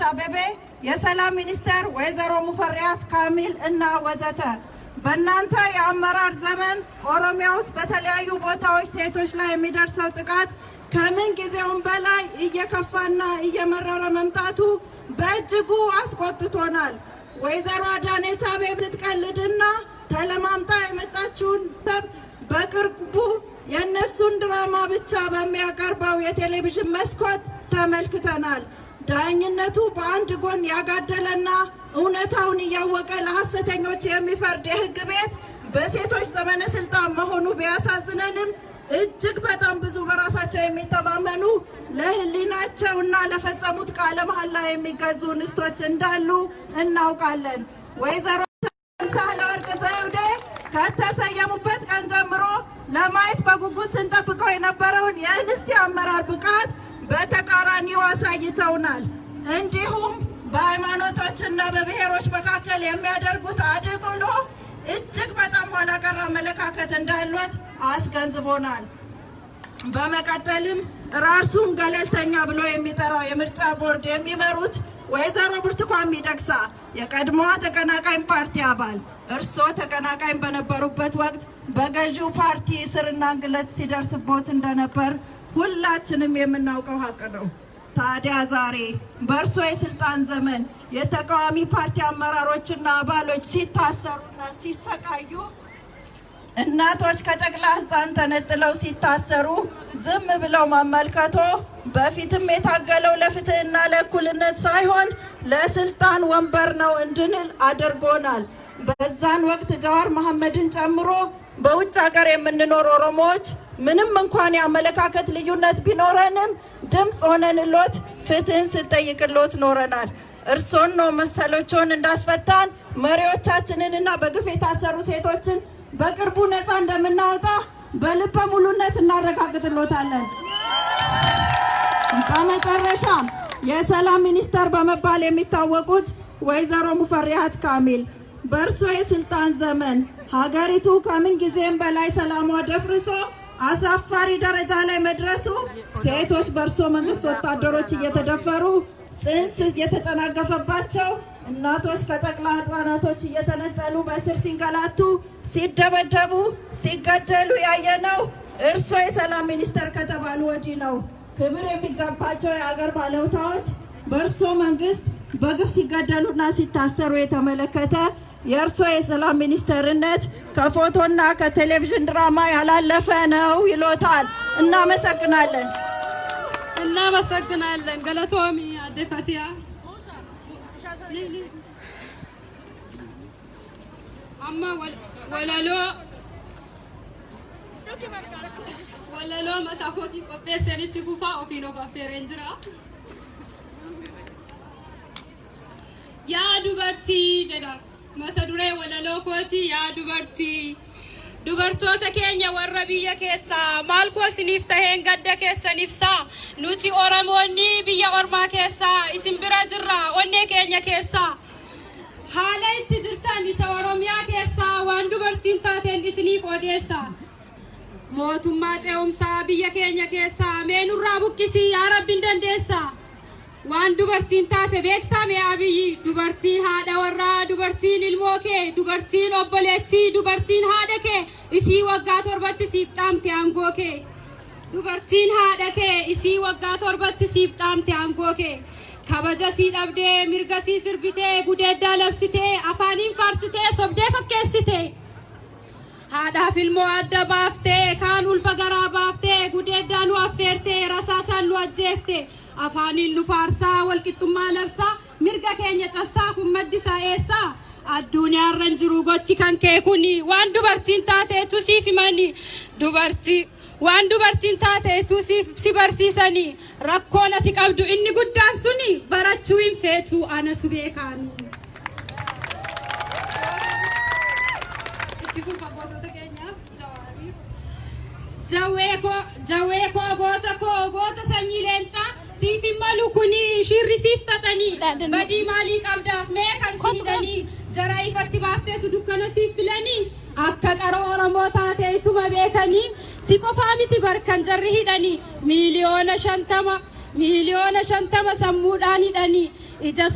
አዳነች አቤቤ፣ የሰላም ሚኒስተር ወይዘሮ ሙፈሪያት ካሚል እና ወዘተ በእናንተ የአመራር ዘመን ኦሮሚያ ውስጥ በተለያዩ ቦታዎች ሴቶች ላይ የሚደርሰው ጥቃት ከምን ጊዜውም በላይ እየከፋና እየመረረ መምጣቱ በእጅጉ አስቆጥቶናል። ወይዘሮ አዳነች አቤቤ ስትቀልድና ተለማምጣ የመጣችውን በቅርቡ የእነሱን ድራማ ብቻ በሚያቀርበው የቴሌቪዥን መስኮት ተመልክተናል። ዳኝነቱ በአንድ ጎን ያጋደለና እውነታውን እያወቀ ለሐሰተኞች የሚፈርድ የሕግ ቤት በሴቶች ዘመነ ስልጣን መሆኑ ቢያሳዝነንም እጅግ በጣም ብዙ በራሳቸው የሚተማመኑ ለሕሊናቸውና ለፈጸሙት ቃለ መሐላ የሚገዙ እንስቶች እንዳሉ እናውቃለን። ወይዘሮ ሳህለወርቅ ዘውዴ ከተሰየሙበት ቀን ጀምሮ ለማየት በጉጉት ስንጠብቀው የነበረውን የእንስት አመራር ብቃት በተቃራኒው አሳይተውናል። እንዲሁም በሃይማኖቶችና በብሔሮች መካከል የሚያደርጉት አድቅሎ እጅግ በጣም ኋላ ቀር አመለካከት እንዳሉት አስገንዝቦናል። በመቀጠልም ራሱን ገለልተኛ ብሎ የሚጠራው የምርጫ ቦርድ የሚመሩት ወይዘሮ ብርቱካን ሚደቅሳ የቀድሞዋ ተቀናቃኝ ፓርቲ አባል እርስዎ ተቀናቃኝ በነበሩበት ወቅት በገዢው ፓርቲ እስርና እንግልት ሲደርስቦት እንደነበር ሁላችንም የምናውቀው ሀቅ ነው። ታዲያ ዛሬ በእርስዎ የስልጣን ዘመን የተቃዋሚ ፓርቲ አመራሮችና አባሎች ሲታሰሩና ሲሰቃዩ፣ እናቶች ከጨቅላ ሕፃን ተነጥለው ሲታሰሩ ዝም ብለው መመልከቶ በፊትም የታገለው ለፍትህና ለእኩልነት ሳይሆን ለስልጣን ወንበር ነው እንድንል አድርጎናል። በዛን ወቅት ጀዋር መሐመድን ጨምሮ በውጭ ሀገር የምንኖር ኦሮሞዎች ምንም እንኳን የአመለካከት ልዩነት ቢኖረንም ድምፅ ሆነንሎት ፍትህን ስንጠይቅሎት ኖረናል። እርሶን ነው መሰሎችን እንዳስፈታን መሪዎቻችንንና በግፍ የታሰሩ ሴቶችን በቅርቡ ነፃ እንደምናወጣ በልበ ሙሉነት እናረጋግጥሎታለን። በመጨረሻም የሰላም ሚኒስተር በመባል የሚታወቁት ወይዘሮ ሙፈሪያት ካሚል በእርሶ የስልጣን ዘመን ሀገሪቱ ከምን ጊዜም በላይ ሰላሟ ደፍርሶ አሳፋሪ ደረጃ ላይ መድረሱ፣ ሴቶች በእርሶ መንግስት ወታደሮች እየተደፈሩ ጽንስ እየተጨናገፈባቸው፣ እናቶች ከጨቅላ ህፃናቶች እየተነጠሉ በእስር ሲንገላቱ፣ ሲደበደቡ፣ ሲገደሉ ያየነው እርሶ የሰላም ሚኒስተር ከተባሉ ወዲህ ነው። ክብር የሚገባቸው የአገር ባለውለታዎች በእርሶ መንግስት በግፍ ሲገደሉና ሲታሰሩ የተመለከተ የእርሶ የሰላም ሚኒስተርነት ከፎቶና ከቴሌቪዥን ድራማ ያላለፈ ነው ይሎታል። እናመሰግናለን። ገለቶሚ አደፈቲያ አማ ወለሎ መታኮቲ ቆጴሰኒቲ ፉፋ ኦፊኖ ካፌሬንጅራ ያ ዱበርቲ ጀዳ mata duree walaloo kooti yaa dubartoota keenya warra biyya keessaa maal koo isiniif taheen gadda keessan ibsaa nuti oromoonni biyya ormaa keessaa isin bira jirra onnee keenya keessaa haala itti jirtan isa oromiyaa keessaa waan dubartiin taateen isiniif odeessa mootummaa ce'umsaa biyya keenya keessaa meenurraa buqqisii yaa rabbiin dandeessa waan dubartiin taate beektame abiyyi dubartiin haadha warraa dubartiin ilmoo kee dubartiin obboleettii dubartiin haadha kee isii waggaa 7 siif dhaamte aangoo kee dubartiin haadha kee isii waggaa 7 siif dhaamte aangoo kee kabaja sii dhabdee mirga sii sirbitee gudeeddaa labsitee afaaniin faarsitee sobdee fakkeessitee haadhaaf ilmoo adda baaftee kaan ulfa garaa baaftee gudeeddaa nu affeertee rasaasaan nu ajjeeftee afaaniin nu faarsaa walqixxummaa labsaa mirga keenya cabsaa kun maddisaa eessaa addunyaarran jiru gochi kan kee kuni waan dubartiin taateetu siif himani waan dubartiin taateetu si barsiisanii rakkoon ati qabdu inni guddaan suni barachuu hin feetu anatu beekaani. itti fufa gootota keenyaaf jawee koo goota sanyii leencaa siif malu kuni shirri siif tatanii badii maalii qabdaaf mee kan siidanii jara ifatti baafteetu dukkana siif filanii akka qara oromoo taateetuma beekanii si qofaa miti barkan jarri hidhanii miliyoona 50 miliyoona 50 sammuudhaan hidhanii ija